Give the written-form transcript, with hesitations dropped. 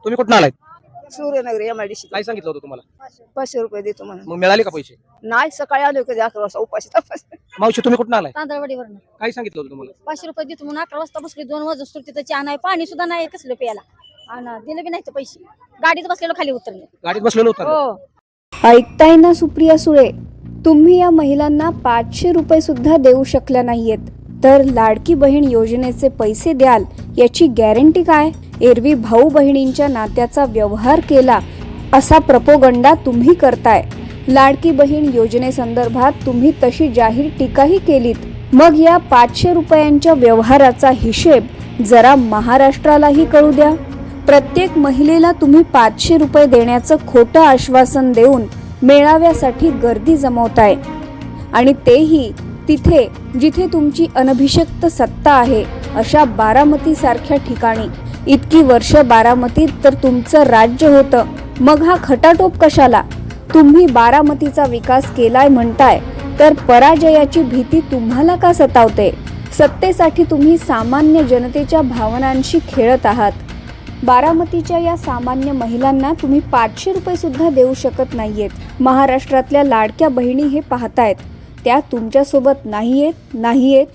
तुम्ही कुठून आलाय? सूर्यनगर MIDC. काय सांगितलं होतं तुम्हाला? 500 रुपये देतो म्हणून. मग मिळाले का पैसे? नाही, सकाळी आलो कधी 11 वाजता उपाशी तपास. मावशी तुम्ही कुठून आलाय? तांदळवाडीवरून काय सांगितलं होतं तुम्हाला? 500 रुपये देतो म्हणून 11 वाजता बसले. 2 वाजता तिथं चहा नाही, पाणी सुद्धा नाही कसलं प्यायला. आणि दिले बी नाही ते पैसे. गाडीत बसलेलो खाली उतरले. गाडीत बसलेलो होता? हो. ऐकताय ना सुप्रिया सुळे, तुम्ही या महिलांना 500 रुपये सुद्धा देऊ शकल्या नाहीयेत, तर लाडकी बहीण योजनेचे पैसे द्याल याची गॅरंटी काय? एरवी भाऊ बहिणींच्या नात्याचा व्यवहार केला असा प्रपोगंडा तुम्ही करताय. लाडकी बहीण योजनेसंदर्भात तुम्ही तशी जाहीर टीकाही केलीत. मग या 500 रुपयांच्या व्यवहाराचा हिशेब जरा महाराष्ट्रालाही कळू द्या. प्रत्येक महिलेला तुम्ही 500 रुपये देण्याचं खोटं आश्वासन देऊन मेळाव्यासाठी गर्दी जमवताय, आणि तेही तिथे जिथे तुमची अनभिषिक्त सत्ता आहे, अशा बारामती सारख्या ठिकाणी. इतकी वर्ष बारामतीत तर तुमचं राज्य होतं, मग हा खटाटोप कशाला? तुम्ही बारामतीचा विकास केलाय म्हणताय, तर पराजयाची भीती तुम्हाला का सतावते? सत्तेसाठी तुम्ही सामान्य जनतेच्या भावनांशी खेळत आहात. बारामतीच्या या सामान्य महिलांना तुम्ही 500 रुपये सुद्धा देऊ शकत नाहीयेत. महाराष्ट्रातल्या लाडक्या बहिणी हे पाहतायत, त्या तुमच्यासोबत नाहीयेत.